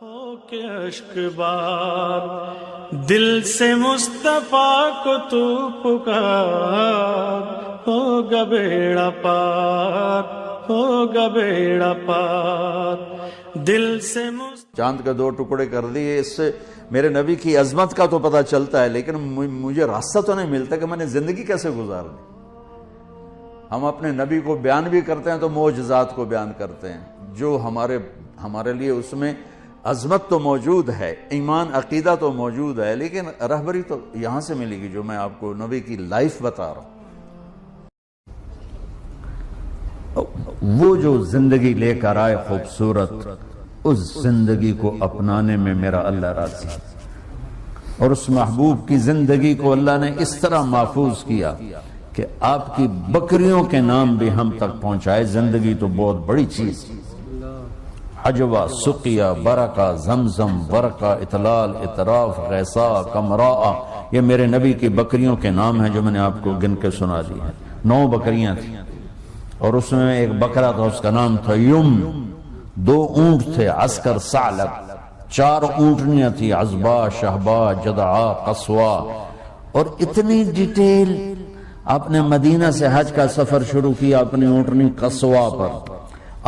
ہو کے اشک بار دل سے مصطفیٰ کو تو پکار، ہوگا بیڑا پار، ہوگا بیڑا پار دل سے چاند کا دو ٹکڑے کر دیے، اس سے میرے نبی کی عظمت کا تو پتہ چلتا ہے، لیکن مجھے راستہ تو نہیں ملتا کہ میں نے زندگی کیسے گزارنی۔ ہم اپنے نبی کو بیان بھی کرتے ہیں تو معجزات کو بیان کرتے ہیں، جو ہمارے لیے اس میں عظمت تو موجود ہے، ایمان عقیدہ تو موجود ہے، لیکن رہبری تو یہاں سے ملے گی جو میں آپ کو نبی کی لائف بتا رہا ہوں۔ وہ جو زندگی لے کر آئے خوبصورت، اس زندگی کو اپنانے میں میرا اللہ راضی ہے، اور اس محبوب کی زندگی کو اللہ نے اس طرح محفوظ کیا کہ آپ کی بکریوں کے نام بھی ہم تک پہنچائے۔ زندگی تو بہت بڑی چیز، حجوہ، سقیہ، برکہ، زمزم، ورقہ، اطلال، اطراف، غیثا، کمراء، یہ میرے نبی کی بکریوں کے نام ہیں جو میں نے آپ کو گن کے سنا دی ہیں۔ 9 بکریاں تھیں، اور اس میں ایک بکرا تھا، اس کا نام تھا یم۔ 2 اونٹ تھے، عسکر، ثعلب۔ 4 اونٹنیاں تھی، عزبا، شہبا، جدعا، قصوا۔ اور اتنی ڈیٹیل، آپ نے مدینہ سے حج کا سفر شروع کیا اپنی اونٹنی قصوا پر،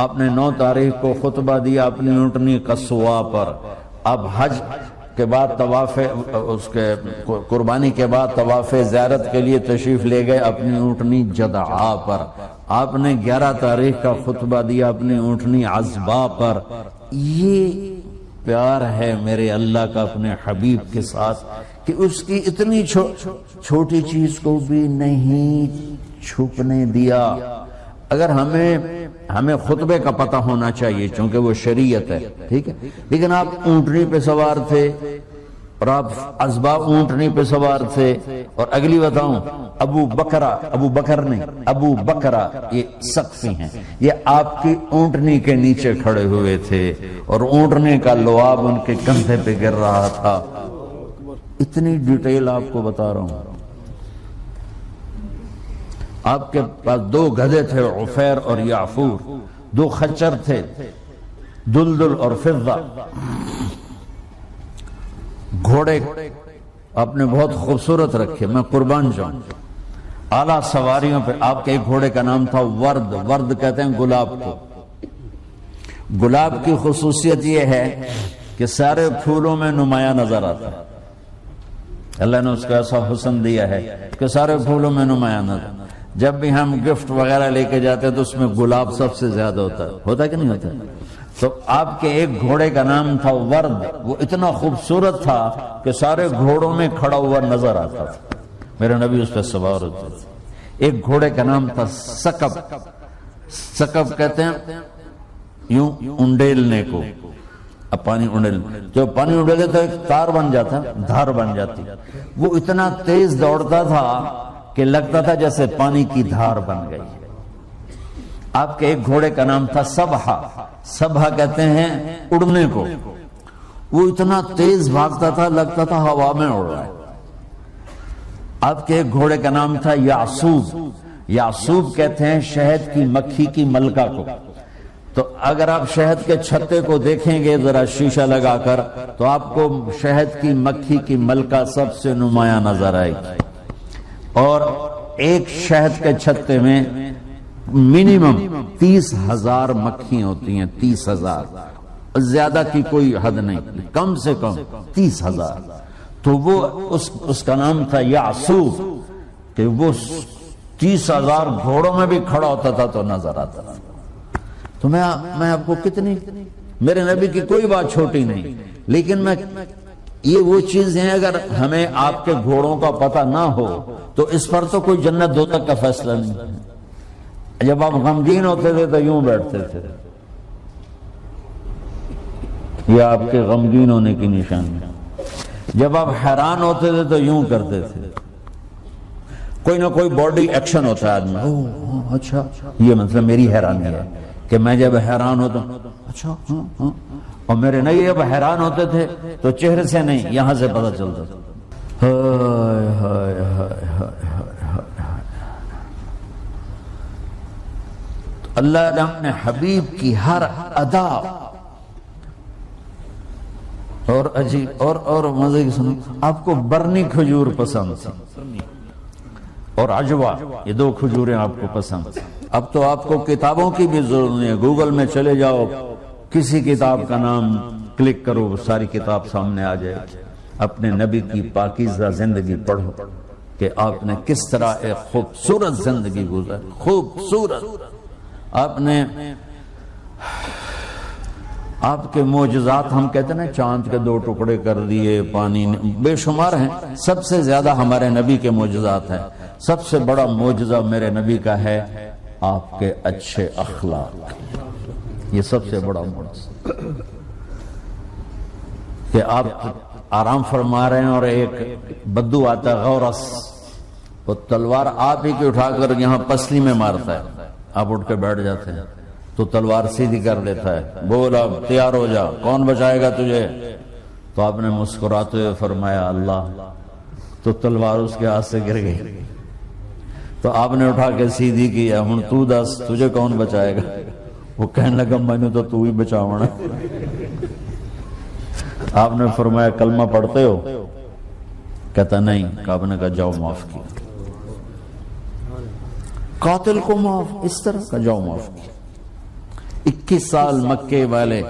آپ نے 9 تاریخ کو خطبہ دیا اپنی اونٹنی قصوا پر، اب حج کے بعد طواف، اس کے قربانی کے بعد طواف زیارت کے لیے تشریف لے گئے اپنی اونٹنی جدعا پر، آپ نے 11 تاریخ کا خطبہ دیا اپنی اونٹنی عزبا پر۔ یہ پیار ہے میرے اللہ کا اپنے حبیب کے ساتھ کہ اس کی اتنی چھوٹی چیز کو بھی نہیں چھپنے دیا۔ اگر ہمیں خطبے کا پتہ ہونا چاہیے چونکہ وہ شریعت ہے، ٹھیک ہے، لیکن آپ اونٹنی پہ سوار تھے، اور آپ عزبا اونٹنی پہ سوار تھے، اور اگلی بتاؤں، ابو بکرا یہ سقفی ہیں، یہ آپ کی اونٹنی کے نیچے کھڑے ہوئے تھے، اور اونٹنی کا لعاب ان کے کندھے پہ گر رہا تھا۔ اتنی ڈیٹیل آپ کو بتا رہا ہوں۔ آپ کے پاس 2 گدھے تھے، عفیر اور یعفور، 2 خچر تھے، دلدل اور فضہ۔ گھوڑے آپ نے بہت خوبصورت رکھے، میں قربان جاؤں۔ اعلیٰ سواریوں پہ آپ کے ایک گھوڑے کا نام تھا ورد، ورد کہتے ہیں گلاب کو۔ گلاب کی خصوصیت یہ ہے کہ سارے پھولوں میں نمایاں نظر آتا ہے، اللہ نے اس کو ایسا حسن دیا ہے کہ سارے پھولوں میں نمایاں نظر۔ جب بھی ہم گفٹ وغیرہ لے کے جاتے ہیں تو اس میں گلاب سب سے زیادہ ہوتا ہے کہ نہیں ہوتا؟ تو آپ کے ایک گھوڑے کا نام تھا ورد، وہ اتنا خوبصورت تھا کہ سارے گھوڑوں میں کھڑا ہوا نظر آتا تھا، میرے نبی اس پہ سوار ہوتے تھے۔ ایک گھوڑے کا نام تھا سکب، سکب کہتے ہیں یوں انڈیلنے کو، اب پانی انڈیل، جو پانی انڈیلے تو ایک تار بن جاتا، دھار بن جاتی، وہ اتنا تیز دوڑتا تھا کہ لگتا تھا جیسے پانی کی دھار بن گئی۔ آپ کے ایک گھوڑے کا نام تھا سبحہ، سبحہ کہتے ہیں اڑنے کو، وہ اتنا تیز بھاگتا تھا لگتا تھا ہوا میں اڑ رہا ہے۔ آپ کے ایک گھوڑے کا نام تھا یعصوب، یعصوب کہتے ہیں شہد کی مکھی کی ملکہ کو۔ تو اگر آپ شہد کے چھتے کو دیکھیں گے ذرا شیشہ لگا کر تو آپ کو شہد کی مکھی کی ملکہ سب سے نمایاں نظر آئے گی، اور ایک شہد کے چھتے میں منیمم 30,000 مکھیاں ہوتی ہیں، 30,000، زیادہ کی کوئی حد نہیں، کم سے کم 30,000۔ تو وہ اس کا نام تھا یعصوب، کہ وہ 30,000 گھوڑوں میں بھی کھڑا ہوتا تھا تو نظر آتا تھا۔ تو میں آپ کو کتنی، میرے نبی کی کوئی بات چھوٹی نہیں، لیکن یہ وہ چیز ہیں اگر ہمیں آپ کے گھوڑوں کا پتہ نہ ہو تو اس پر تو کوئی جنت دوزخ کا فیصلہ نہیں۔ جب آپ غمگین ہوتے تھے تو یوں بیٹھتے تھے، یہ آپ کے غمگین ہونے کی نشانی ہے۔ جب آپ حیران ہوتے تھے تو یوں کرتے تھے، کوئی نہ کوئی باڈی ایکشن ہوتا ہے آدمی، اوہ اچھا یہ مطلب میری حیرانی ہے کہ میں جب حیران ہوتا ہوں اچھا ہاں، اور میرے نہیں جب حیران ہوتے تھے تو چہرے سے نہیں یہاں سے پتہ چلتا تھا۔ اللہ نے اپنے حبیب کی ہر ادا اور عجیب اور مزے کی سنو، آپ کو برنی کھجور پسند تھی اور عجوا، یہ دو کھجوریں آپ کو پسند تھی۔ اب تو آپ کو کتابوں کی بھی ضرورت نہیں ہے، گوگل میں چلے جاؤ، کسی کتاب کا نام کلک کرو، ساری کتاب سامنے آ جائے۔ اپنے نبی کی پاکیزہ زندگی پڑھو کہ آپ نے کس طرح ایک خوبصورت زندگی گزاری، خوبصورت۔ آپ کے معجزات، ہم کہتے ہیں نا چاند کے 2 ٹکڑے کر دیے، پانی بے شمار ہیں، سب سے زیادہ ہمارے نبی کے معجزات ہیں۔ سب سے بڑا معجزہ میرے نبی کا ہے آپ کے اچھے اخلاق، یہ سب سے بڑا معجزہ کہ آپ آرام فرما رہے ہیں اور ایک بدو آتا ہے غورس، وہ تلوار آپ ہی کی اٹھا کر یہاں پسلی میں مارتا ہے، آپ اٹھ کے بیٹھ جاتے ہیں تو تلوار سیدھی کر دیتا ہے، بول اب تیار ہو جا، کون بچائے گا تجھے؟ تو آپ نے مسکراتے ہوئے فرمایا اللہ، تو تلوار اس کے ہاتھ سے گر گئی، تو آپ نے اٹھا کے سیدھی کیا، ہن تو دس تجھے کون بچائے گا؟ وہ کہنے لگا میں نے تو ہی بچاونا۔ آپ نے فرمایا کلمہ پڑھتے ہو؟ کہتا نہیں۔ آپ نے کہا جاؤ معاف کیا، قاتل کو معاف، اس طرح کا جاؤ معاف کیا۔ 21 سال مکے والے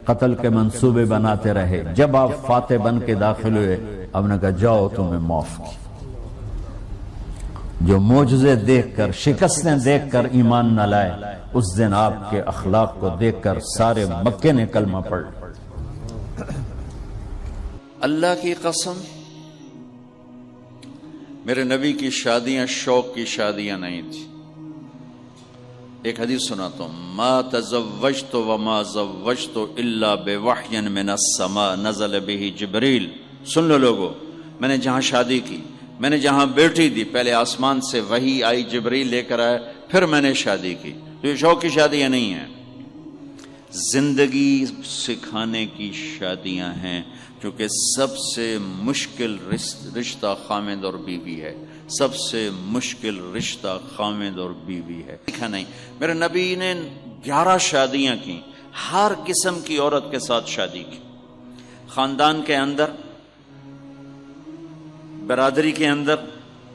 قتل کے منصوبے بناتے رہے، جب آپ فاتح بن کے داخل ہوئے آپ نے کہا جاؤ تمہیں معاف کیا۔ جو معجزے دیکھ کر، شکستیں دیکھ کر ایمان نہ لائے، اس دن آپ کے اخلاق کو دیکھ کر سارے مکے نے کلمہ پڑھ لیا۔ اللہ کی قسم میرے نبی کی شادیاں شوق کی شادیاں نہیں تھی۔ ایک حدیث سناتا ہوں، ما تزوجت وما زوجت الا بوحی من السماء نزل به جبریل۔ سن لو لوگو، میں نے جہاں شادی کی، میں نے جہاں بیٹی دی، پہلے آسمان سے وحی آئی، جبریل لے کر آئے، پھر میں نے شادی کی۔ تو یہ شوق کی شادیاں نہیں ہیں، زندگی سکھانے کی شادیاں ہیں، کیونکہ سب سے مشکل رشتہ خامد اور بیوی ہے، سب سے مشکل رشتہ خامد اور بیوی ہے۔ دیکھا نہیں، میرے نبی نے 11 شادیاں کی، ہر قسم کی عورت کے ساتھ شادی کی، خاندان کے اندر، برادری کے اندر،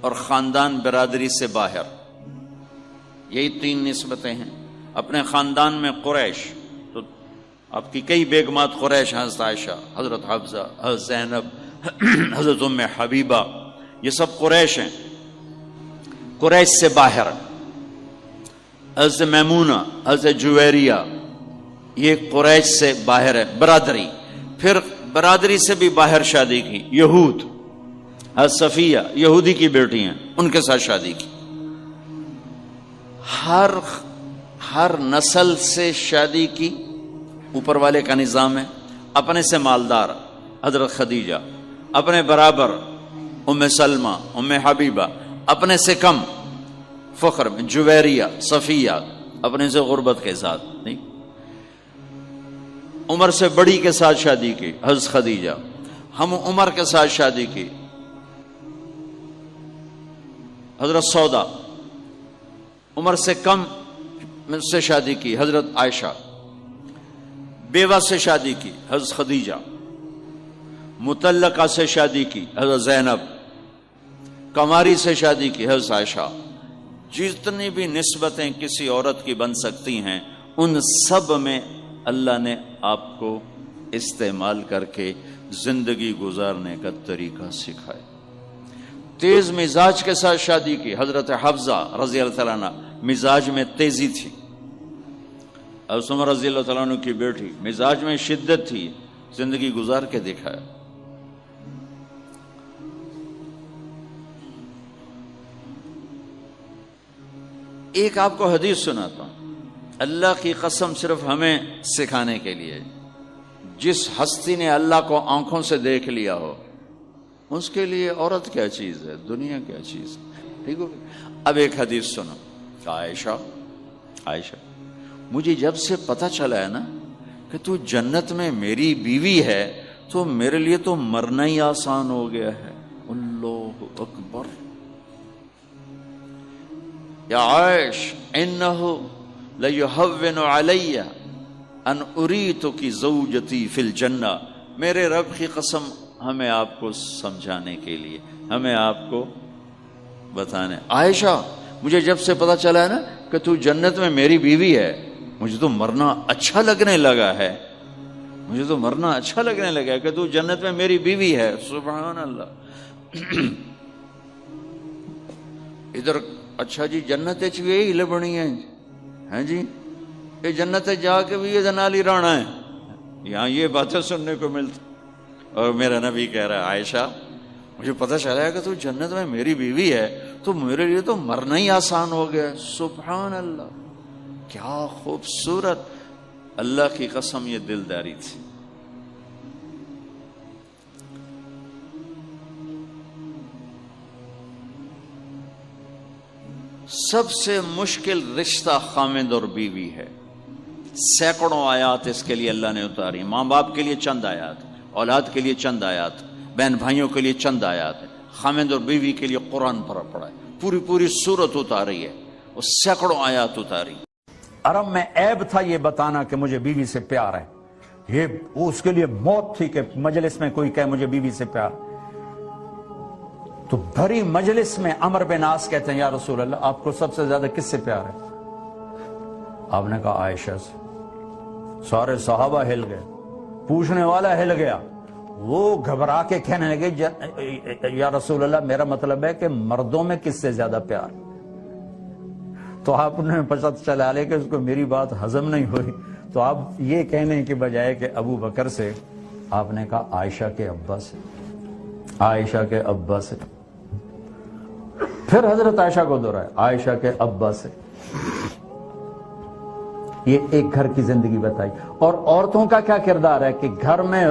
اور خاندان برادری سے باہر، یہی 3 نسبتیں ہیں۔ اپنے خاندان میں قریش، تو آپ کی کئی بیگمات قریش، حضرت عائشہ، حضرت حفصہ، حضرت زینب، حضرت ام حبیبہ، یہ سب قریش ہیں۔ قریش سے باہر حضرت میمونہ، حضرت جویریہ، یہ قریش سے باہر ہے برادری۔ پھر برادری سے بھی باہر شادی کی، یہود، حضرت صفیہ یہودی کی بیٹی ہیں، ان کے ساتھ شادی کی۔ ہر نسل سے شادی کی، اوپر والے کا نظام ہے۔ اپنے سے مالدار حضرت خدیجہ، اپنے برابر ام سلمہ، ام حبیبہ، اپنے سے کم فخر میں جویریہ، صفیہ، اپنے سے غربت کے ساتھ نہیں، عمر سے بڑی کے ساتھ شادی کی حضرت خدیجہ، ہم عمر کے ساتھ شادی کی حضرت سودا، عمر سے کم سے شادی کی حضرت عائشہ، بیوہ سے شادی کی حضرت خدیجہ، مطلقہ سے شادی کی حضرت زینب، کماری سے شادی کی حضرت عائشہ۔ جتنی بھی نسبتیں کسی عورت کی بن سکتی ہیں، ان سب میں اللہ نے آپ کو استعمال کر کے زندگی گزارنے کا طریقہ سکھایا۔ تیز مزاج کے ساتھ شادی کی حضرت حفصہ رضی اللہ تعالیٰ عنہ، مزاج میں تیزی تھی۔ حضرت عمر رضی اللہ تعالیٰ عنہ کی بیٹی، مزاج میں شدت تھی، زندگی گزار کے دکھایا۔ ایک آپ کو حدیث سناتا ہوں، اللہ کی قسم صرف ہمیں سکھانے کے لیے۔ جس ہستی نے اللہ کو آنکھوں سے دیکھ لیا ہو، اس کے لیے عورت کیا چیز ہے، دنیا کیا چیز ہے، ٹھیک ہو۔ اب ایک حدیث سنو، عائشہ مجھے جب سے پتہ چلا ہے نا کہ تو جنت میں میری بیوی ہے، تو میرے لیے تو مرنا ہی آسان ہو گیا ہے۔ اللہ اکبر۔ یا عائش انہ لیہون علی ان اریتک زوجتی فی الجنہ میرے رب کی قسم ہمیں آپ کو سمجھانے کے لیے، ہمیں آپ کو بتانے، عائشہ مجھے جب سے پتا چلا ہے نا کہ تو جنت میں میری بیوی ہے، مجھے تو مرنا اچھا لگنے لگا ہے، مجھے تو مرنا اچھا لگنے لگا ہے کہ تو جنت میں میری بیوی ہے۔ سبحان اللہ۔ ادھر اچھا جی جنت یہی لبنی ہے جی، یہ جنت جا کے بھی یہ نالی رانا ہے، یہاں یہ باتیں سننے کو ملتی۔ اور میرا نبی کہہ رہا ہے عائشہ مجھے پتہ چلا ہے کہ تو جنت میں میری بیوی ہے، تو میرے لیے تو مرنا ہی آسان ہو گیا۔ سبحان اللہ، کیا خوبصورت، اللہ کی قسم یہ دلداری تھی۔ سب سے مشکل رشتہ خامند اور بیوی ہے، سینکڑوں آیات اس کے لیے اللہ نے اتاری، ماں باپ کے لیے چند آیات، اولاد کے لیے چند آیات، بہن بھائیوں کے لیے چند آیات، خامند اور بیوی کے لیے قرآن پڑھا ہے، پوری سورت اتاری ہے، وہ سینکڑوں آیات اتاری۔ عرب میں عیب تھا یہ بتانا کہ مجھے بیوی سے پیار ہے، یہ اس کے لیے موت تھی کہ مجلس میں کوئی کہے مجھے بیوی سے پیار۔ تو بھری مجلس میں عمرو بن عاص کہتے ہیں یا رسول اللہ آپ کو سب سے زیادہ کس سے پیار ہے؟ آپ نے کہا عائشہ سے۔ سارے صحابہ ہل گئے، پوچھنے والا ہل گیا، وہ گھبرا کے کہنے لگے یا رسول اللہ میرا مطلب ہے کہ مردوں میں کس سے زیادہ پیار؟ تو آپ نے پتہ چلا لے کہ اس کو میری بات ہضم نہیں ہوئی، تو آپ یہ کہنے کے بجائے کہ ابو بکر سے، آپ نے کہا عائشہ کے ابا سے، عائشہ کے ابا سے۔ پھر حضرت عائشہ کو دہرایا، عائشہ کے ابا سے۔ یہ ایک گھر کی زندگی بتائی۔ اور عورتوں کا کیا کردار ہے کہ گھر میں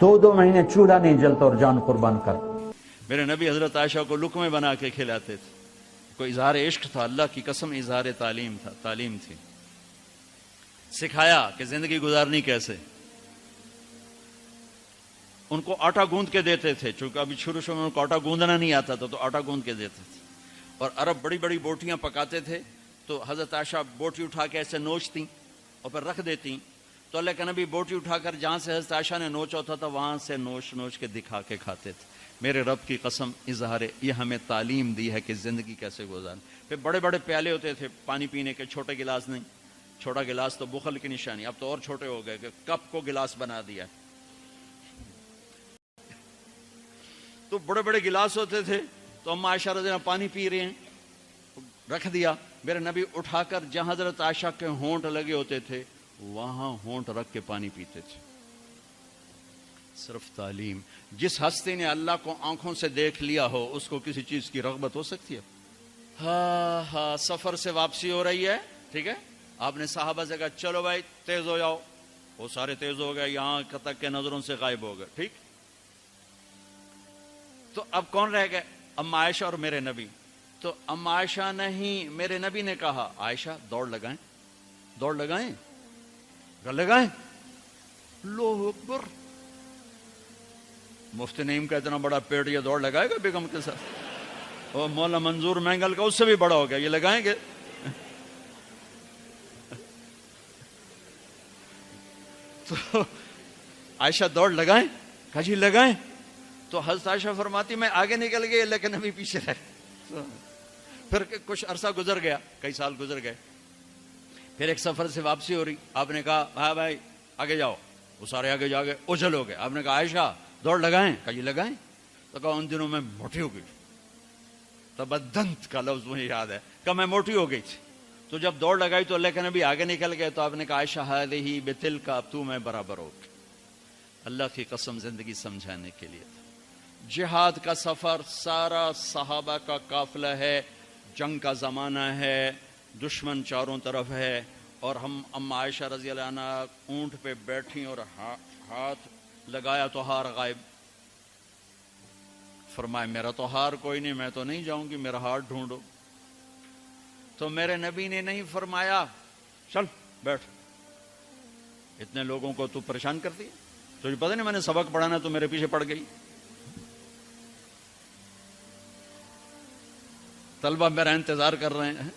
2 مہینے چولہا نہیں جلتا اور جان قربان کر۔ میرے نبی حضرت عائشہ کو لقمے بنا کے کھلاتے تھے، کوئی اظہار عشق تھا، اللہ کی قسم اظہار تعلیم تھی، سکھایا کہ زندگی گزارنی کیسے۔ ان کو آٹا گوندھ کے دیتے تھے، چونکہ ابھی شروع میں ان کو آٹا گوندنا نہیں آتا تھا، تو آٹا گوندھ کے دیتے تھے۔ اور عرب بڑی بڑی بوٹیاں پکاتے تھے، تو حضرت عائشہ بوٹی اٹھا کے ایسے نوچتی اور پھر رکھ دیتی، تو اللہ کے نبی بوٹی اٹھا کر جہاں سے حضرت عائشہ نے نوچا ہوتا تھا وہاں سے نوچ کے دکھا کے کھاتے تھے۔ میرے رب کی قسم اظہار یہ ہمیں تعلیم دی ہے کہ زندگی کیسے گزاریں۔ پھر بڑے بڑے پیالے ہوتے تھے پانی پینے کے، چھوٹے گلاس نہیں، چھوٹا گلاس تو بخل کی نشانی، اب تو اور چھوٹے ہو گئے کہ کپ کو گلاس بنا دیا۔ تو بڑے بڑے گلاس ہوتے تھے، تو اما عائشہ رضی اللہ پانی پی رہے ہیں، رکھ دیا، میرے نبی اٹھا کر جہاں حضرت عائشہ کے ہونٹ لگے ہوتے تھے وہاں ہونٹ رکھ کے پانی پیتے تھے۔ صرف تعلیم۔ جس ہستی نے اللہ کو آنکھوں سے دیکھ لیا ہو اس کو کسی چیز کی رغبت ہو سکتی ہے؟ ہاں سفر سے واپسی ہو رہی ہے، ٹھیک ہے، آپ نے صحابہ سے کہا چلو بھائی تیز ہو جاؤ، وہ سارے تیز ہو گئے، یہاں تک کے نظروں سے غائب ہو گئے، ٹھیک۔ تو اب کون رہ گئے؟ اما عائشہ اور میرے نبی۔ تو اما عائشہ نہیں، میرے نبی نے کہا عائشہ دوڑ لگائیں، دوڑ لگائیں، لگائیں۔ اللہ اکبر، مفتی نعیم کا اتنا بڑا پیٹ، یہ دوڑ لگائے گا بیگم کے ساتھ؟ اور مولا منظور مینگل کا اس سے بھی بڑا ہو گیا، یہ لگائیں گے؟ تو عائشہ دوڑ لگائیں، کہا جی لگائیں۔ تو حضرت عائشہ فرماتی میں آگے نکل گئی، اللہ کے نبی پیچھے رہے۔ پھر کچھ عرصہ گزر گیا، کئی سال گزر گئے، پھر ایک سفر سے واپسی ہو رہی، آپ نے کہا ہاں بھائی آگے جاؤ، وہ سارے آگے جا گئے، اجل ہو گئے۔ آپ نے کہا عائشہ دوڑ لگائیں، کہا جی لگائیں۔ تو کہا ان دنوں میں موٹی ہو گئی، تبدنت کا لفظ مجھے یاد ہے، کہ میں موٹی ہو گئی تھی۔ تو جب دوڑ لگائی تو اللہ کے نبی آگے نکل گئے، تو آپ نے کہا عائشہ ہذہ بتلک، اب تو میں برابر ہو گئی۔ اللہ کی قسم زندگی سمجھانے کے لیے تھا۔ جہاد کا سفر سارا صحابہ کا قافلہ ہے، جنگ کا زمانہ ہے، دشمن چاروں طرف ہے، اور ہم اما عائشہ رضی اللہ عنہ اونٹ پہ بیٹھی اور ہاتھ لگایا تو ہار غائب۔ فرمایا میرا تو ہار کوئی نہیں، میں تو نہیں جاؤں گی، میرا ہار ڈھونڈو۔ تو میرے نبی نے نہیں فرمایا چل بیٹھ، اتنے لوگوں کو تو پریشان کرتی، تجھے پتہ نہیں میں نے سبق پڑھانا تو میرے پیچھے پڑ گئی۔ طلبہ میرا انتظار کر رہے ہیں۔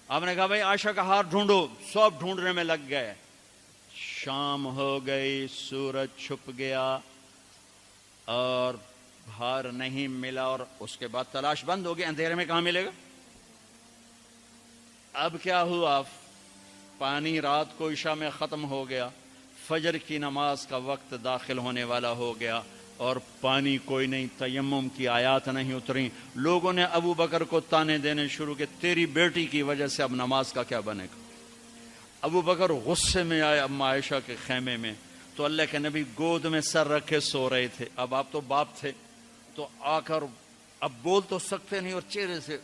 آپ نے کہا بھائی عائشہ کا ہار ڈھونڈو، سب ڈھونڈنے میں لگ گئے، شام ہو گئی، سورج چھپ گیا اور باہر نہیں ملا، اور اس کے بعد تلاش بند ہو گئی، اندھیرے میں کہاں ملے گا؟ اب کیا ہوا؟ پانی رات کو عشاء میں ختم ہو گیا، فجر کی نماز کا وقت داخل ہونے والا ہو گیا اور پانی کوئی نہیں، تیمم کی آیات نہیں اتری۔ لوگوں نے ابو بکر کو تانے دینے شروع کہ تیری بیٹی کی وجہ سے اب نماز کا کیا بنے گا؟ ابو بکر غصے میں آئے اما عائشہ کے خیمے میں، تو اللہ کے نبی گود میں سر رکھے سو رہے تھے۔ اب آپ تو باپ تھے تو آ کر اب بول تو سکتے نہیں، اور چہرے سے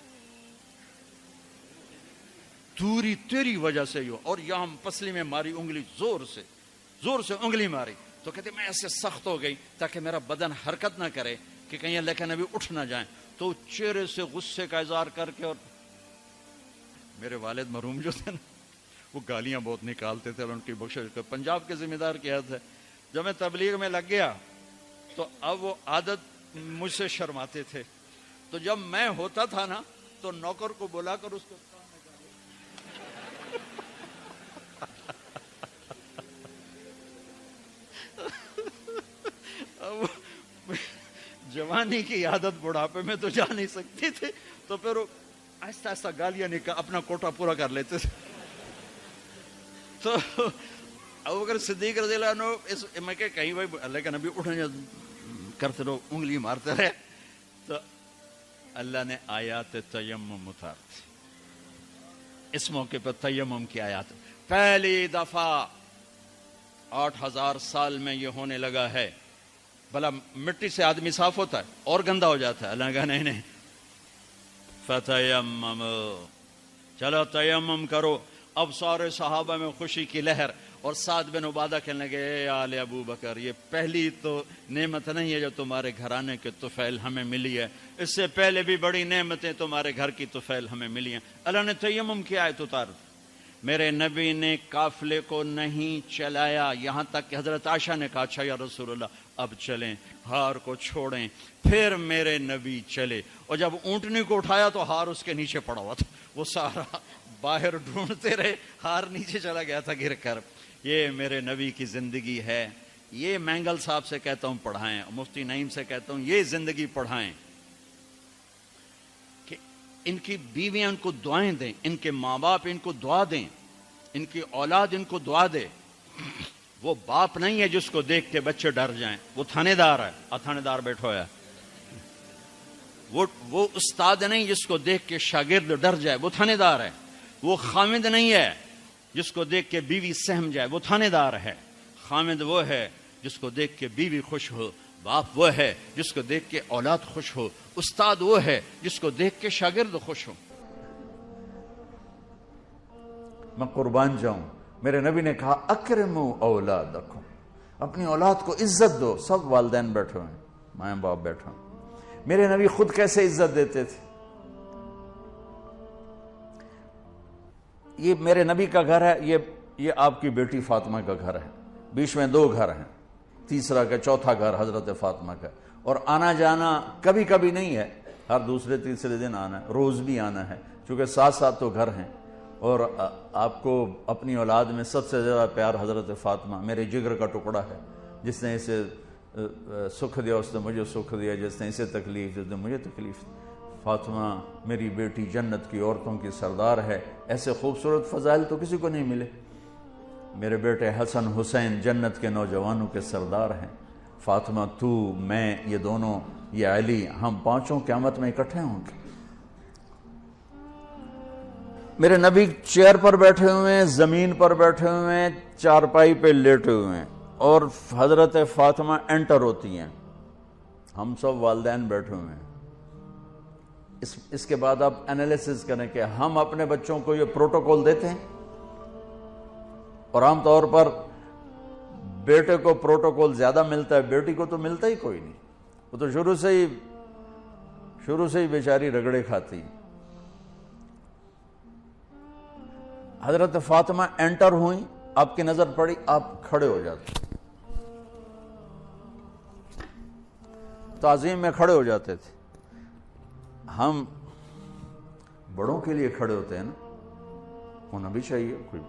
دوری تیری وجہ سے ہی ہو، اور یہاں پسلی میں ماری انگلی، زور سے انگلی ماری، تو کہتے میں ایسے سخت ہو گئی تاکہ میرا بدن حرکت نہ کرے کہ کہیں اللہ کے نبی اٹھ نہ جائیں، تو چہرے سے غصے کا اظہار کر کے، اور میرے والد مرحوم جو تھے نا وہ گالیاں بہت نکالتے تھے اور ان کی بخشش کو پنجاب کے ذمہ دار کیا تھا۔ جب میں تبلیغ میں لگ گیا تو اب وہ عادت مجھ سے شرماتے تھے، تو جب میں ہوتا تھا نا تو نوکر کو بلا کر اس کو جوانی کی عادت بڑھاپے میں تو جا نہیں سکتی تھی، تو پھر وہ آہستہ آہستہ گالیاں نکال اپنا کوٹا پورا کر لیتے تھے۔ تو ابو بکر صدیق رضی اللہ عنہ میں کہ کہیں بھائی اللہ کا نبی اٹھنے کرتے رہو، انگلی مارتے رہے، تو اللہ نے آیات تیمم اتار دی۔ اس موقع پر تیمم کی آیات پہلی دفعہ 8000 سال میں یہ ہونے لگا ہے۔ بھلا مٹی سے آدمی صاف ہوتا ہے اور گندا ہو جاتا ہے؟ اللہ نے کہا نہیں، فتیمم، چلو تیمم کرو۔ اب سارے صحابہ میں خوشی کی لہر، اور سعد بن عبادہ کہنے لگے اے آل ابو بکر، یہ پہلی تو نعمت نہیں ہے جو تمہارے گھرانے کے طفیل ہمیں ملی ہے، اس سے پہلے بھی بڑی نعمتیں تمہارے گھر کی طفیل ہمیں ملی ہیں۔ اللہ نے تیمم کی آیت اتار دی۔ میرے نبی نے قافلے کو نہیں چلایا، یہاں تک کہ حضرت عائشہ نے کہا اچھا یا رسول اللہ اب چلیں، ہار کو چھوڑیں۔ پھر میرے نبی چلے، اور جب اونٹنی کو اٹھایا تو ہار اس کے نیچے پڑا ہوا تھا، وہ سارا باہر ڈھونڈتے رہے، ہار نیچے چلا گیا تھا گر کر۔ یہ میرے نبی کی زندگی ہے، یہ مینگل صاحب سے کہتا ہوں پڑھائیں، مفتی نعیم سے کہتا ہوں یہ زندگی پڑھائیں، کہ ان کی بیویاں ان کو دعائیں دیں، ان کے ماں باپ ان کو دعا دیں، ان کی اولاد ان کو دعا دے۔ وہ باپ نہیں ہے جس کو دیکھ کے بچے ڈر جائیں، وہ تھانے دار ہے، تھانے دار بیٹھا ہے۔ وہ استاد نہیں جس کو دیکھ کے شاگرد ڈر جائے، وہ تھانے دار ہے۔ وہ خامد نہیں ہے جس کو دیکھ کے بیوی سہم جائے، وہ تھانے دار ہے۔ خامد وہ ہے جس کو دیکھ کے بیوی خوش ہو، باپ وہ ہے جس کو دیکھ کے اولاد خوش ہو، استاد وہ ہے جس کو دیکھ کے شاگرد خوش ہو۔ میں قربان جاؤں، میرے نبی نے کہا اکرموا اولادکم، اپنی اولاد کو عزت دو۔ سب والدین بیٹھے ہیں، ماں باپ بیٹھے ہیں، میرے نبی خود کیسے عزت دیتے تھے۔ یہ میرے نبی کا گھر ہے، یہ آپ کی بیٹی فاطمہ کا گھر ہے، بیچ میں 2 گھر ہیں، تیسرا کا چوتھا گھر حضرت فاطمہ کا، اور آنا جانا کبھی کبھی نہیں ہے، ہر دوسرے تیسرے دن آنا ہے، روز بھی آنا ہے، چونکہ ساتھ تو گھر ہیں۔ اور آپ کو اپنی اولاد میں سب سے زیادہ پیار حضرت فاطمہ، میرے جگر کا ٹکڑا ہے، جس نے اسے سکھ دیا اس نے مجھے سکھ دیا، جس نے اسے تکلیف جس نے مجھے تکلیف۔ فاطمہ میری بیٹی جنت کی عورتوں کی سردار ہے، ایسے خوبصورت فضائل تو کسی کو نہیں ملے۔ میرے بیٹے حسن حسین جنت کے نوجوانوں کے سردار ہیں۔ فاطمہ تو، میں، یہ دونوں، یہ علی، ہم 5 قیامت میں اکٹھے ہوں گے۔ میرے نبی چیئر پر بیٹھے ہوئے ہیں، زمین پر بیٹھے ہوئے ہیں، چارپائی پہ لیٹے ہوئے ہیں، اور حضرت فاطمہ انٹر ہوتی ہیں، ہم سب والدین بیٹھے ہوئے ہیں۔ اس کے بعد آپ انالیسس کریں کہ ہم اپنے بچوں کو یہ پروٹوکول دیتے ہیں، اور عام طور پر بیٹے کو پروٹوکول زیادہ ملتا ہے، بیٹی کو تو ملتا ہی کوئی نہیں، وہ تو شروع سے ہی بیچاری رگڑے کھاتی۔ حضرت فاطمہ انٹر ہوئیں، آپ کی نظر پڑی، آپ کھڑے ہو جاتے، تعظیم میں کھڑے ہو جاتے تھے۔ ہم بڑوں کے لیے کھڑے ہوتے ہیں نا، ہونا بھی چاہیے، کوئی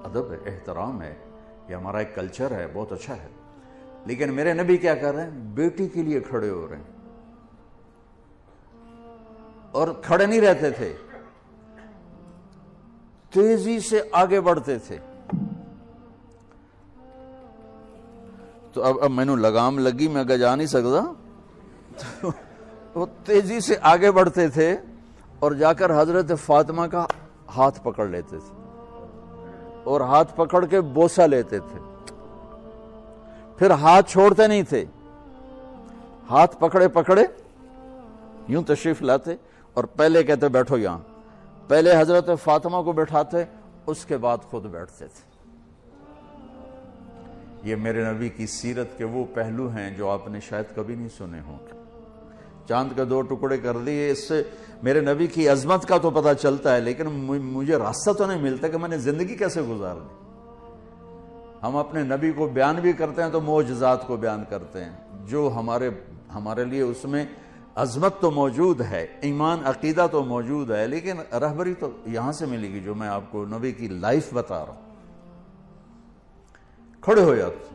ادب ہے، احترام ہے یہ ہمارا ایک کلچر ہے، بہت اچھا ہے، لیکن میرے نبی کیا کر رہے ہیں؟ بیٹی کے لیے کھڑے ہو رہے ہیں، اور کھڑے نہیں رہتے تھے، تیزی سے آگے بڑھتے تھے۔ تو اب میں نے لگام لگی، میں اگر جا نہیں سکتا، وہ تیزی سے آگے بڑھتے تھے اور جا کر حضرت فاطمہ کا ہاتھ پکڑ لیتے تھے، اور ہاتھ پکڑ کے بوسہ لیتے تھے، پھر ہاتھ چھوڑتے نہیں تھے، ہاتھ پکڑے پکڑے یوں تشریف لاتے، اور پہلے کہتے بیٹھو یہاں، پہلے حضرت فاطمہ کو بیٹھاتے، اس کے بعد خود بیٹھتے تھے۔ یہ میرے نبی کی سیرت کے وہ پہلو ہیں جو آپ نے شاید کبھی نہیں سنے ہوں گے۔ چاند کے 2 ٹکڑے کر دیے، اس سے میرے نبی کی عظمت کا تو پتہ چلتا ہے، لیکن مجھے راستہ تو نہیں ملتا کہ میں نے زندگی کیسے گزارنی۔ ہم اپنے نبی کو بیان بھی کرتے ہیں تو معجزات کو بیان کرتے ہیں، جو ہمارے لیے اس میں عظمت تو موجود ہے، ایمان عقیدہ تو موجود ہے، لیکن رہبری تو یہاں سے ملے گی جو میں آپ کو نبی کی لائف بتا رہا ہوں۔ کھڑے ہو جاتے،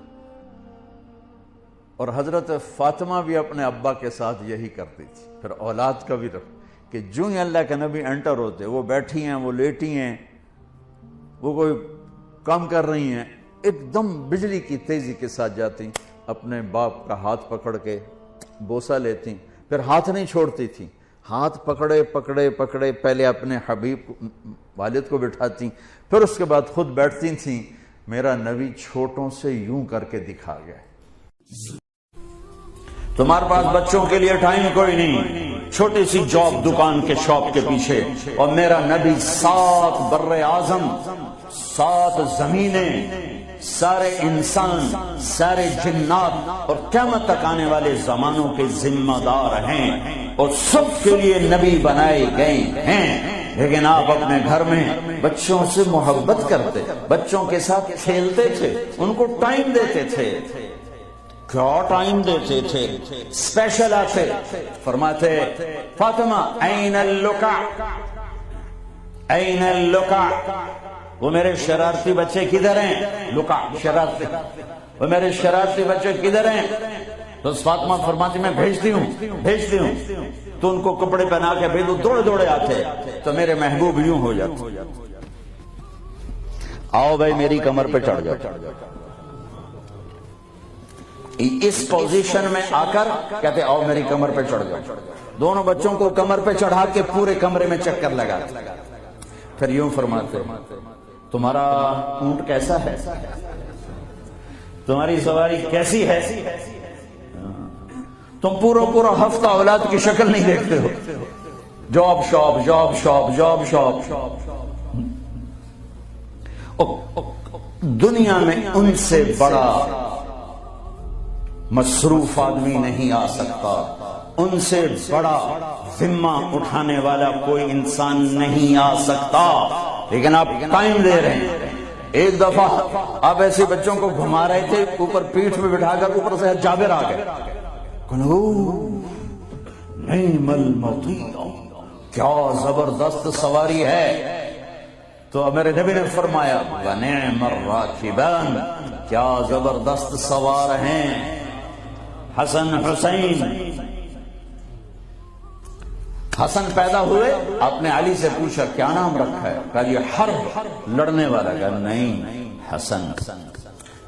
اور حضرت فاطمہ بھی اپنے ابا کے ساتھ یہی کرتی تھی۔ پھر اولاد کا بھی رکھ کہ جو ہی اللہ کے نبی انٹر ہوتے، وہ بیٹھی ہیں، وہ لیٹی ہیں، وہ کوئی کام کر رہی ہیں، ایک دم بجلی کی تیزی کے ساتھ جاتی، اپنے باپ کا ہاتھ پکڑ کے بوسہ لیتی، پھر ہاتھ نہیں چھوڑتی تھی، ہاتھ پکڑے پکڑے پکڑے پہلے اپنے حبیب والد کو بٹھاتی، پھر اس کے بعد خود بیٹھتی تھیں۔ میرا نبی چھوٹوں سے یوں کر کے دکھا گیا، تمہارے پاس بچوں کے لیے ٹائم کوئی نہیں، چھوٹی سی جاب دکان کے شاپ کے پیچھے، اور میرا نبی 7 بر اعظم، 7 زمینیں، سارے انسان، سارے جنات اور قیامت تک آنے والے زمانوں کے ذمہ دار ہیں، اور سب کے لیے نبی بنائے گئے ہیں۔ لیکن آپ اپنے گھر میں بچوں سے محبت کرتے، بچوں کے ساتھ کھیلتے تھے، ان کو ٹائم دیتے تھے۔ کیا ٹائم دیتے تھے؟ اسپیشل آتے، فرماتے فاطمہ این اللکع، این اللکع، وہ میرے شرارتی بچے کدھر ہیں؟ لکع شرارتی، وہ میرے شرارتی بچے کدھر ہیں؟ تو فاطمہ فرماتی میں بھیجتی ہوں، تو ان کو کپڑے پہنا کے بھیجو، دوڑے دوڑے آتے، تو میرے محبوب یوں ہو جاتے، آؤ بھائی میری کمر پہ چڑھ جاؤ۔ اس پوزیشن میں آ کر کہتے آؤ میری کمر پہ چڑھ جاؤ، دونوں بچوں کو کمر پہ چڑھا کے پورے کمرے میں چکر لگاتے، پھر یوں فرماتے تمہارا اونٹ کیسا ہے، تمہاری سواری کیسی ہے؟ تم پورا ہفتہ اولاد کی شکل نہیں دیکھتے ہو، جاب شاپ جاب شاپ جاب شاپ۔ دنیا میں ان سے بڑا مصروف آدمی نہیں آ سکتا، ان سے بڑا ذمہ اٹھانے والا کوئی انسان نہیں آ سکتا، لیکن آپ ٹائم دے رہے ہیں۔ ایک دفعہ آپ ایسے بچوں کو گھما رہے تھے، اوپر پیٹھ میں بٹھا کر، اوپر سے جابر آ گئے، نعم المطیع، کیا زبردست سواری ہے۔ تو میرے نبی نے فرمایا وَنِعْمَ الرَّاكِبَانِ، کیا زبردست سوار ہیں۔ حسن حسین، حسن پیدا ہوئے، آپ نے علی سے پوچھا کیا نام رکھا ہے؟ کہا یہ حرب، لڑنے والا۔ کہا نہیں، حسن۔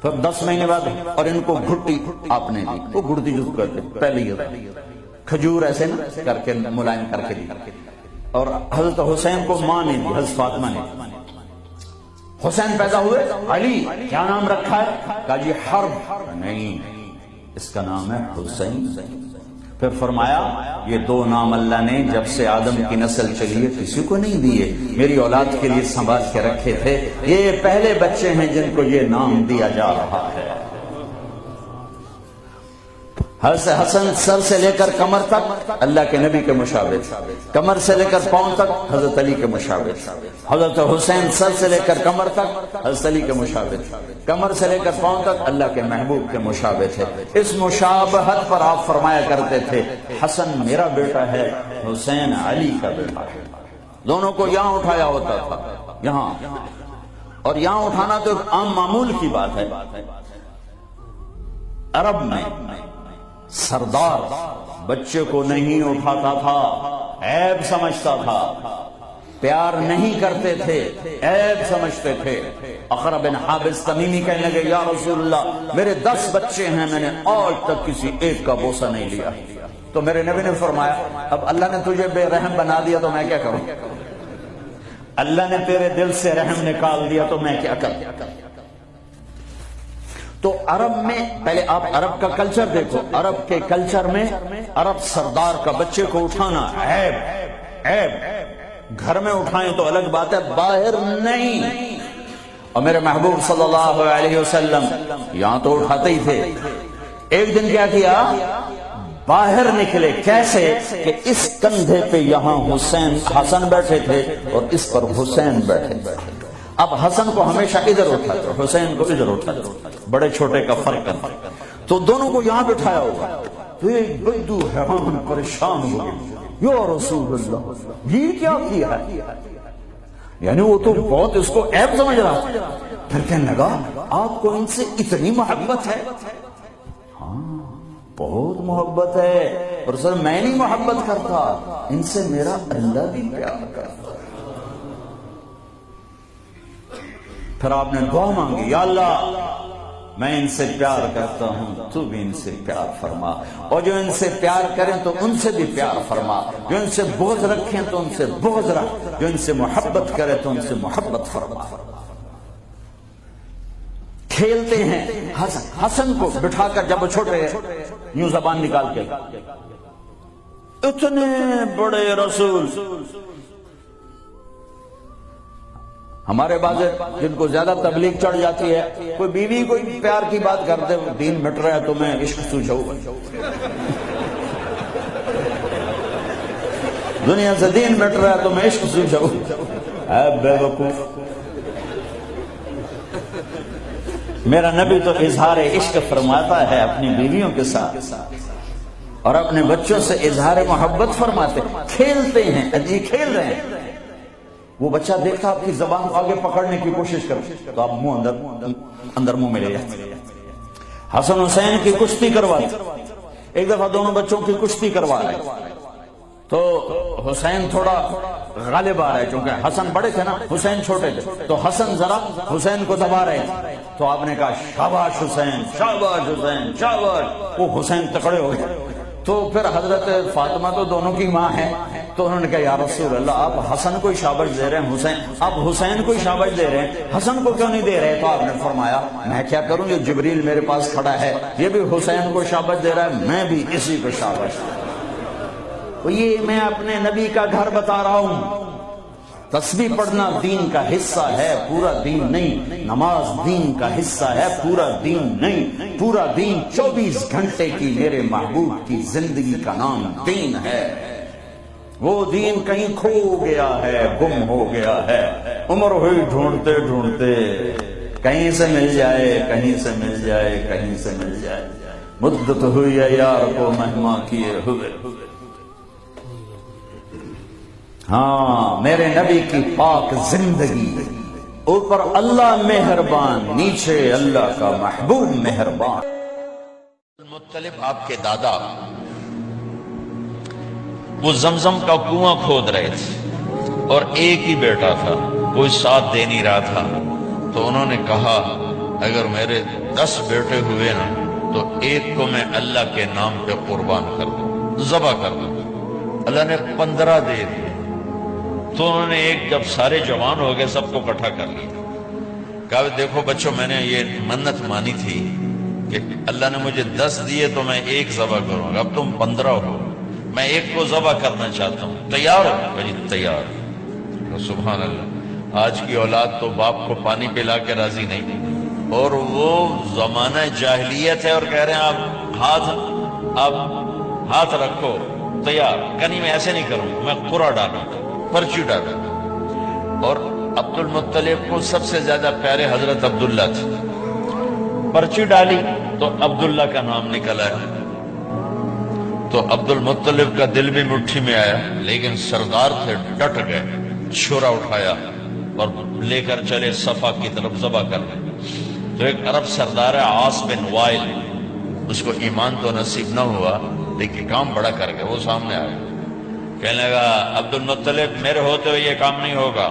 پھر 10 مہینے بعد، اور ان کو گھٹی آپ نے دی، وہ گھڑتی جو کرتے پہلے کھجور ایسے نا کر کے ملائم کر کے دی، اور حضرت حسین کو ماں نے دی، حضرت فاطمہ نے۔ حسین پیدا ہوئے، علی کیا نام رکھا ہے؟ کہا جی حرب۔ نہیں، اس کا نام ہے حسین۔ پھر فرمایا یہ 2 نام اللہ نے جب سے آدم کی نسل چلی ہے کسی کو نہیں دیے، میری اولاد کے لیے سنبھال کے رکھے تھے، یہ پہلے بچے ہیں جن کو یہ نام دیا جا رہا ہے۔ حضرت حسن سر سے لے کر کمر تک اللہ کے نبی کے مشابہ، کمر سے لے کر پاؤں تک حضرت علی کے مشابہ، حضرت حسین سر سے لے کر کمر تک حضرت علی کے مشابہ، کمر سے لے کر پاؤں تک اللہ کے محبوب کے مشابہ تھے۔ اس مشابہت پر آپ فرمایا کرتے تھے حسن میرا بیٹا ہے، حسین علی کا بیٹا ہے۔ دونوں کو یہاں اٹھایا ہوتا تھا، یہاں، اور یہاں اٹھانا تو ایک عام معمول کی بات ہے. عرب میں سردار بچے کو نہیں اٹھاتا تھا، عیب سمجھتا تھا، پیار نہیں کرتے تھے، عیب سمجھتے تھے. اقرا بن حابس تمیمی کہنے لگے یا رسول اللہ میرے 10 بچے ہیں، میں نے آج تک کسی ایک کا بوسہ نہیں لیا. تو میرے نبی نے فرمایا اب اللہ نے تجھے بے رحم بنا دیا تو میں کیا کروں؟ اللہ نے تیرے دل سے رحم نکال دیا تو میں کیا کروں؟ تو عرب میں پہلے آپ عرب کا کلچر دیکھو. عرب کے کلچر میں عرب سردار کا بچے کو اٹھانا عیب. گھر میں اٹھائیں تو الگ بات ہے، باہر نہیں. اور میرے محبوب صلی اللہ علیہ وسلم یہاں تو اٹھاتے ہی تھے. ایک دن کیا کیا، باہر نکلے. کیسے کہ اس کندھے پہ یہاں حسن بیٹھے تھے اور اس پر حسین بیٹھے. اب حسن کو ہمیشہ ادھر اٹھاتے، حسین کو ادھر اٹھاتے، بڑے چھوٹے کا فرق ہے. تو دونوں کو یہاں بٹھایا ہوگا. تو ایک بدو حیران پریشان ہو گئے، یا رسول اللہ یہ کیا کیا ہے؟ یعنی وہ تو بہت اس کو عیب سمجھ رہا تھا. پھر کہنے لگا آپ کو ان سے اتنی محبت ہے؟ ہاں بہت محبت ہے. اور سر میں نہیں محبت کرتا، ان سے میرا اللہ بھی پیار کرتا. پھر آپ نے دعا مانگی یا اللہ میں ان سے پیار کرتا ہوں، تو بھی ان سے پیار فرما، اور جو ان سے پیار کریں تو ان سے بھی پیار فرما، جو ان سے بغض رکھیں تو ان سے بغض رکھ، جو ان سے محبت کرے تو ان سے محبت فرما. کھیلتے ہیں حسن کو بٹھا کر، جب وہ چھوٹے یوں زبان نکال کے، اتنے بڑے رسول. ہمارے بعض جن کو زیادہ تبلیغ چڑھ جاتی ہے، کوئی بیوی کوئی پیار کی بات کرتے ہو، دین مٹ رہا ہے تو میں عشق سوچاؤں، دنیا سے دین مٹ رہا ہے تو میں عشق سوچاؤں. اے بے وقوف، میرا نبی تو اظہار عشق فرماتا ہے اپنی بیویوں کے ساتھ اور اپنے بچوں سے اظہار محبت فرماتے. کھیلتے ہیں، جی کھیل رہے ہیں. وہ بچہ دیکھتا آپ کی زبان آگے پکڑنے کی کوشش کرتے تو آپ منہ اندر منہ میں لے جاتے. حسن حسین کی کشتی کرواتے. ایک دفعہ دونوں بچوں کی کشتی کروا رہے تو حسین تھوڑا غالب آ رہا ہے، چونکہ حسن بڑے تھے نا، حسین چھوٹے تھے. تو حسن ذرا حسین کو دبا رہے تھے. تو آپ نے کہا شاباش حسین، شاباش حسین، شاباش. وہ حسین تکڑے ہو گئے. تو پھر حضرت فاطمہ تو دونوں کی ماں ہے، تو انہوں نے کہا یا رسول اللہ آپ حسن کو شاباش دے رہے ہیں، حسین آپ حسین کو شاباش دے رہے ہیں، حسن کو کیوں نہیں دے رہے؟ تو آپ نے فرمایا میں کیا کروں، یہ جبریل میرے پاس کھڑا ہے، یہ بھی حسین کو شاباش دے رہا ہے، میں بھی اسی کو شاباش. تو یہ میں اپنے نبی کا گھر بتا رہا ہوں. تسبیح پڑھنا دین کا حصہ ہے، پورا دین نہیں. نماز دین کا حصہ ہے، پورا دین نہیں. پورا دین 24 گھنٹے کی میرے محبوب کی زندگی کا نام دین ہے. وہ دین کہیں کھو گیا ہے، گم ہو گیا ہے. عمر ہوئی ڈھونڈتے ڈھونڈتے، کہیں سے مل جائے، کہیں سے مل جائے، کہیں سے مل جائے. مدت ہوئی ہے یار کو مہما کیے ہوئے. ہاں میرے نبی کی پاک زندگی، اوپر اللہ مہربان، نیچے اللہ کا محبوب مہربان. مطلب آپ کے دادا وہ زمزم کا کنواں کھود رہے تھے اور ایک ہی بیٹا تھا، کوئی ساتھ دے نہیں رہا تھا. تو انہوں نے کہا اگر میرے 10 بیٹے ہوئے نا تو ایک کو میں اللہ کے نام پہ قربان کر دوں، ذبح کر دوں. اللہ نے 15 دے دیے. تو انہوں نے ایک جب سارے جوان ہو گئے سب کو اکٹھا کر لیا. کہا دیکھو بچوں میں نے یہ منت مانی تھی کہ اللہ نے مجھے 10 دیے تو میں ایک ذبح کروں گا، اب تم 15 ہو، میں ایک کو ذبح کرنا چاہتا ہوں، تیار ہو؟ جی تیار. سبحان اللہ، آج کی اولاد تو باپ کو پانی پلا کے راضی نہیں، اور وہ زمانہ جاہلیت ہے اور کہہ رہے ہیں آپ ہاتھ رکھو، تیار. کنی میں ایسے نہیں کروں، میں قرعہ ڈالوں، پرچی ڈالا. اور عبد المطلب کو سب سے زیادہ پیارے حضرت عبداللہ تھے. پرچی ڈالی تو عبداللہ کا نام نکل آیا. تو عبد المطلب کا دل بھی مٹھی میں آیا، لیکن سردار تھے ڈٹ گئے. چھرا اٹھایا اور لے کر چلے صفا کی طرف ذبح کرنے. تو ایک عرب سردار ہے عاص بن وائل، اس کو ایمان تو نصیب نہ ہوا لیکن کام بڑا کر گیا. وہ سامنے آ گیا، کہنے لگا عبد المطلب میرے ہوتے ہوئے یہ کام نہیں ہوگا.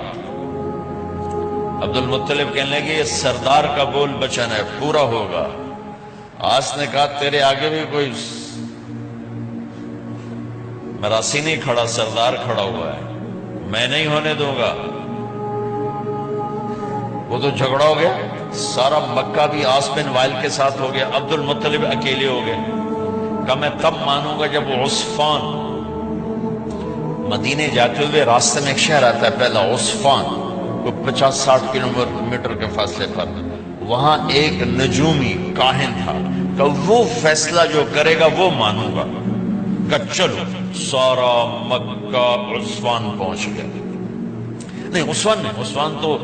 عبد المطلب کہنے لگے یہ سردار کا بول بچن ہے، پورا ہوگا. عاص نے کہا تیرے آگے بھی کوئی مراسی نہیں کھڑا، سردار کھڑا ہوا ہے، میں نہیں ہونے دوں گا. وہ تو جھگڑا ہو گیا، سارا مکہ بھی عاص بن وائل کے ساتھ ہو گیا، عبد المطلب اکیلے ہو گئے. کہا میں تب مانوں گا جب عصفان، مدینے جاتے ہوئے راستے میں ایک شہر آتا ہے پہلا عصفان، وہ 50-60 کلومیٹر کے فاصلے پر، وہاں ایک نجومی کاہن تھا کہ وہ فیصلہ جو کرے گا وہ مانوں گا. کہ چلو سارا مکہ عصفان پہنچ گیا. نہیں عصفان نہیں، عصفان تو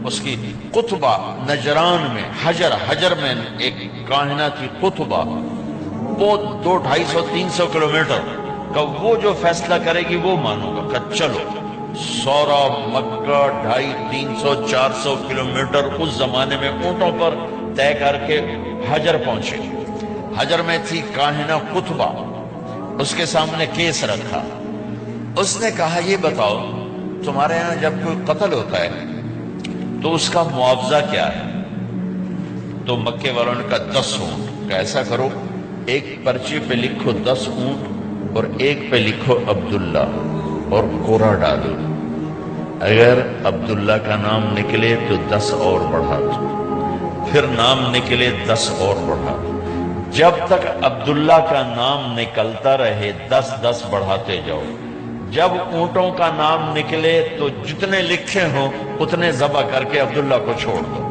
اس کی قطبہ نجران میں حجر میں ایک کاہنہ کی قطبہ، وہ 200-250-300 کلومیٹر کا، وہ جو فیصلہ کرے گی وہ مانوں گا. کہ چلو سورا مکہ 250-300-400 کلومیٹر اس زمانے میں اونٹوں پر طے کر کے حجر پہنچے. حجر میں تھی کاہنہ قطبہ، اس کے سامنے کیس رکھا. اس نے کہا یہ بتاؤ تمہارے ہاں جب کوئی قتل ہوتا ہے تو اس کا معاوضہ کیا ہے؟ تو مکے والوں نے کہا 10 اونٹ. کہ ایسا کرو ایک پرچی پہ لکھو 10 اونٹ اور ایک پہ لکھو عبداللہ اور کوڑا ڈالو. اگر عبداللہ کا نام نکلے تو 10 اور بڑھا دو، پھر نام نکلے 10 اور بڑھا دو. جب تک عبداللہ کا نام نکلتا رہے 10-10 بڑھاتے جاؤ. جب اونٹوں کا نام نکلے تو جتنے لکھے ہوں اتنے ذبح کر کے عبداللہ کو چھوڑ دو.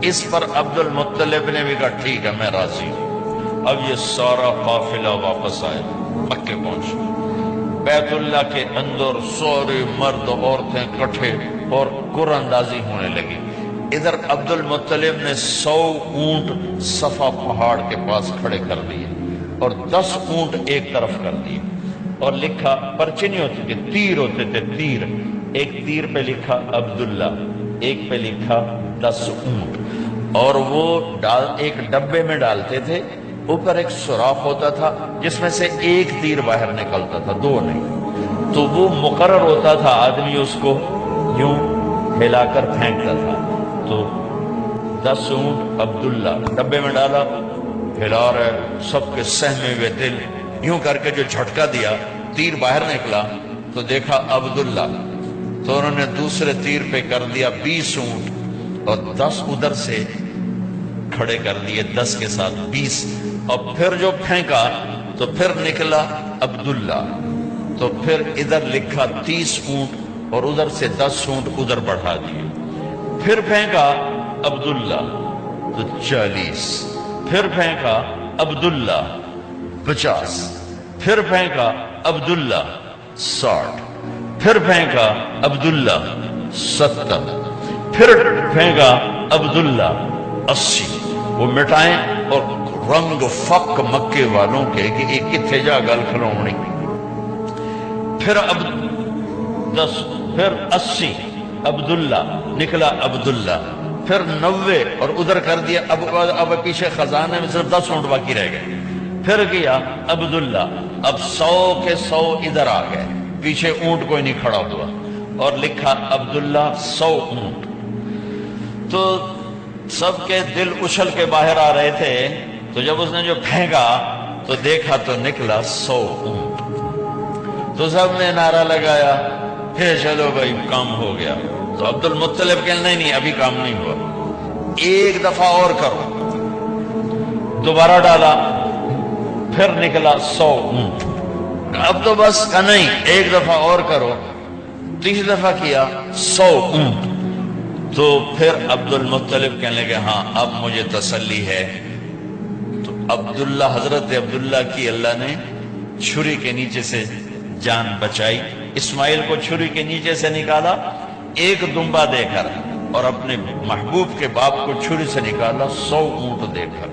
اس پر عبد المطلب نے بھی کہا ٹھیک ہے میں راضی ہوں. اب یہ سارا قافلہ واپس آئے، مکے پہنچے. بیت اللہ کے اندر سارے مرد عورتیں کٹھے اور قرآن اندازی ہونے لگی. ادھر عبد المطلب نے 100 اونٹ صفا پہاڑ کے پاس کھڑے کر دیے اور 10 اونٹ ایک طرف کر دیے اور لکھا، پرچے نہیں ہوتے تھے، تیر ہوتے تھے، تیر. ایک تیر پہ لکھا عبداللہ، ایک پہ لکھا 10 اونٹ. اور وہ ایک ڈبے میں ڈالتے تھے، اوپر ایک سوراخ ہوتا تھا جس میں سے ایک تیر باہر نکلتا تھا، 2 نہیں. تو وہ مقرر ہوتا تھا، آدمی اس کو یوں ہلا کر پھینکتا تھا. تو 10 اونٹ عبداللہ ڈبے میں ڈالا، ہلا رہے، سب کے سہمے ہوئے دل یوں کر کے جو جھٹکا دیا تیر باہر نکلا تو دیکھا عبداللہ. تو انہوں نے دوسرے تیر پہ کر دیا 20 اونٹ اور 10 ادھر سے کھڑے کر دیے 10 کے ساتھ 20. اور پھر جو پھینکا تو پھر نکلا عبداللہ. تو پھر ادھر لکھا 30 اونٹ اور ادھر سے 10 اونٹ ادھر بڑھا دیے. پھر پھینکا عبداللہ تو 40. پھر پھینکا عبداللہ 50. پھر پھینکا عبداللہ 60. پھر پھینکا عبداللہ 70. پھر پھینکا عبداللہ 80. وہ مٹائیں اور رنگ فک مکے والوں کے کہ ایک کتھے جا گل کھلوڑی. پھر 80 عبداللہ نکلا عبداللہ. پھر 90 اور ادھر کر دیا. اب پیچھے خزانے میں صرف 10 اونٹ باقی رہ گئے. پھر کیا عبداللہ. اب 100 کے 100 ادھر آ گئے، پیچھے اونٹ کوئی نہیں کھڑا ہوا اور لکھا عبداللہ 100 اونٹ. تو سب کے دل اچھل کے باہر آ رہے تھے. تو جب اس نے جو پھینکا تو دیکھا تو نکلا 100 اونٹ. تو سب نے نعرہ لگایا کہ چلو بھائی کام ہو گیا. تو عبد المطلب کہنے نہیں ابھی کام نہیں ہوا، ایک دفعہ اور کرو. دوبارہ ڈالا، پھر نکلا 100 اونٹ. اب تو بس کا نہیں، ایک دفعہ اور کرو. تیسری دفعہ کیا 100 اونٹ. تو پھر عبد المطلب کہنے لگے ہاں اب مجھے تسلی ہے. تو عبداللہ، حضرت عبداللہ کی اللہ نے چھری کے نیچے سے جان بچائی. اسماعیل کو چھری کے نیچے سے نکالا ایک دمبا دے کر اور اپنے محبوب کے باپ کو چھری سے نکالا 100 اونٹ دے کر.